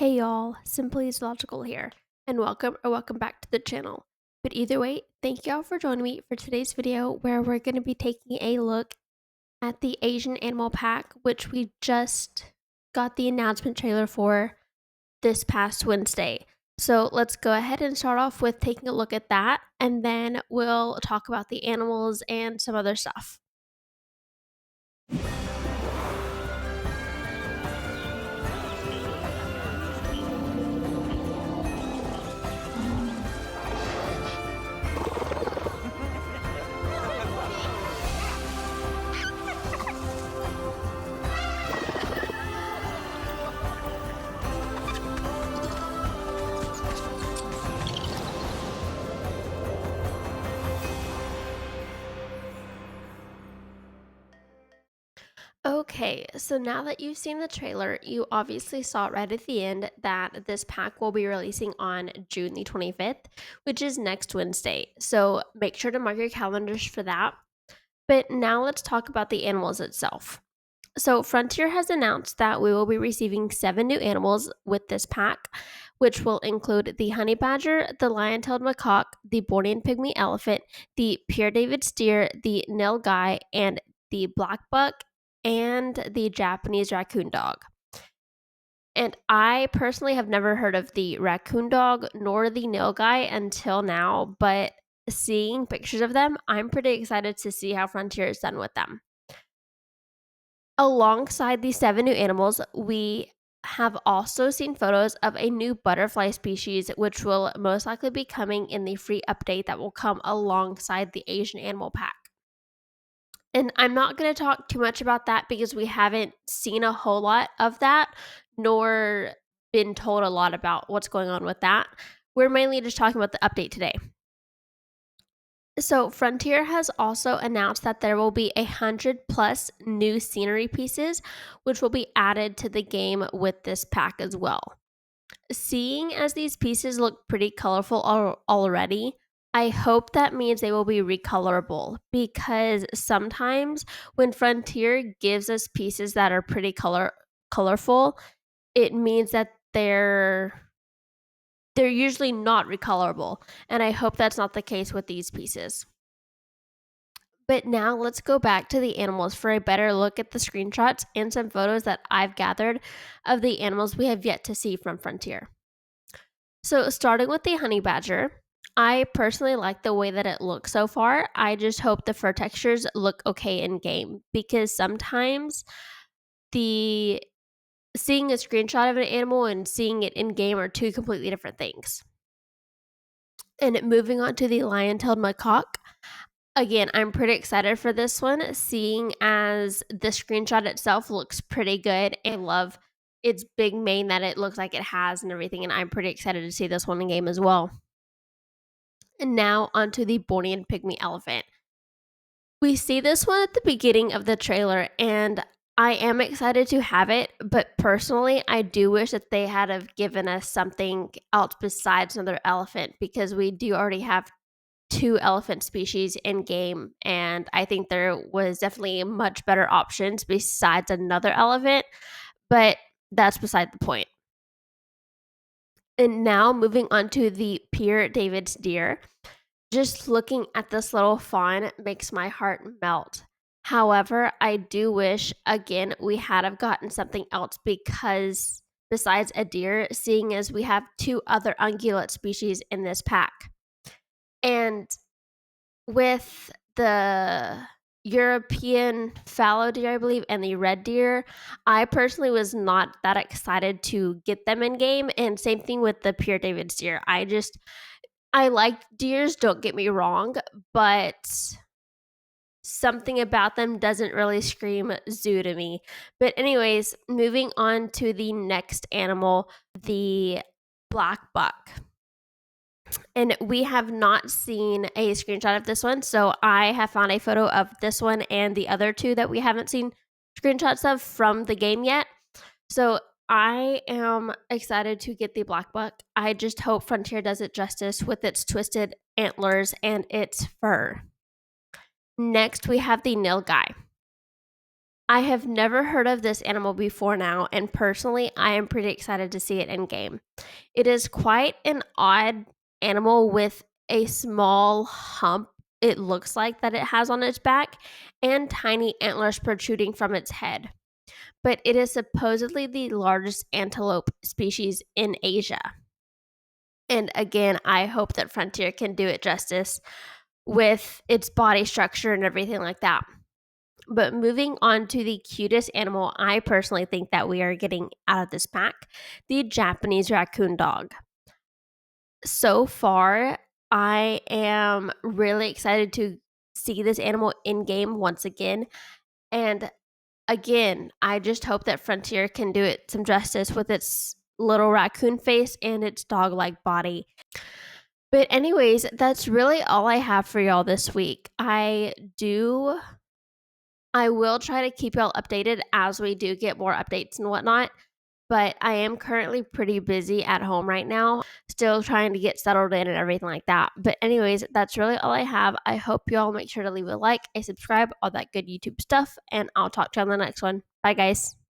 Hey y'all, Simply is Logical here, and welcome back to the channel. But either way, thank y'all for joining me for today's video where we're going to be taking a look at the Asian Animal Pack, which we just got the announcement trailer for this past Wednesday. So let's go ahead and start off with taking a look at that, and then we'll talk about the animals and some other stuff. Okay, so now that you've seen the trailer, you obviously saw right at the end that this pack will be releasing on June the 25th, which is next Wednesday. So make sure to mark your calendars for that. But now let's talk about the animals itself. So Frontier has announced that we will be receiving 7 new animals with this pack, which will include the honey badger, the lion-tailed macaque, the Bornean pygmy elephant, the Pure David steer, the Nilgai, and the Blackbuck, and the Japanese raccoon dog. And I personally have never heard of the raccoon dog nor the Nilgai until now, but seeing pictures of them, I'm pretty excited to see how Frontier is done with them. Alongside these 7 new animals, we have also seen photos of a new butterfly species, which will most likely be coming in the free update that will come alongside the Asian Animal Pack. And I'm not going to talk too much about that because we haven't seen a whole lot of that, nor been told a lot about what's going on with that. We're mainly just talking about the update today. So Frontier has also announced that there will be 100+ new scenery pieces, which will be added to the game with this pack as well. Seeing as these pieces look pretty colorful already, I hope that means they will be recolorable, because sometimes when Frontier gives us pieces that are pretty colorful, it means that they're usually not recolorable, and I hope that's not the case with these pieces. But now let's go back to the animals for a better look at the screenshots and some photos that I've gathered of the animals we have yet to see from Frontier. So starting with the honey badger, I personally like the way that it looks so far. I just hope the fur textures look okay in game, because sometimes seeing a screenshot of an animal and seeing it in game are two completely different things. And moving on to the lion-tailed macaque, again, I'm pretty excited for this one, seeing as the screenshot itself looks pretty good. I love its big mane that it looks like it has and everything, and I'm pretty excited to see this one in game as well. And now onto the Bornean pygmy elephant. We see this one at the beginning of the trailer, and I am excited to have it, but personally, I do wish that they had have given us something else besides another elephant, because we do already have 2 elephant species in game, and I think there was definitely much better options besides another elephant, but that's beside the point. And now moving on to the Pure David's deer. Just looking at this little fawn makes my heart melt. However, I do wish, again, we had have gotten something else, because besides a deer, seeing as we have 2 other ungulate species in this pack. And with the European fallow deer, I believe, and the red deer, I personally was not that excited to get them in game, and same thing with the Pure David's deer. I like deers, don't get me wrong, but something about them doesn't really scream zoo to me. But anyways, moving on to the next animal, the Blackbuck. And we have not seen a screenshot of this one, so I have found a photo of this one and the other 2 that we haven't seen screenshots of from the game yet. So I am excited to get the Blackbuck. I just hope Frontier does it justice with its twisted antlers and its fur. Next, we have the Nilgai. I have never heard of this animal before now, and personally, I am pretty excited to see it in game. It is quite an odd animal with a small hump, it looks like, that it has on its back, and tiny antlers protruding from its head. But it is supposedly the largest antelope species in Asia. And again, I hope that Frontier can do it justice with its body structure and everything like that. But moving on to the cutest animal I personally think that we are getting out of this pack, the Japanese raccoon dog. So far, I am really excited to see this animal in game once again. And again, I just hope that Frontier can do it some justice with its little raccoon face and its dog like body. But, anyways, that's really all I have for y'all this week. I will try to keep y'all updated as we do get more updates and whatnot. But I am currently pretty busy at home right now, still trying to get settled in and everything like that. But anyways, that's really all I have. I hope y'all make sure to leave a like, a subscribe, all that good YouTube stuff, and I'll talk to you on the next one. Bye, guys.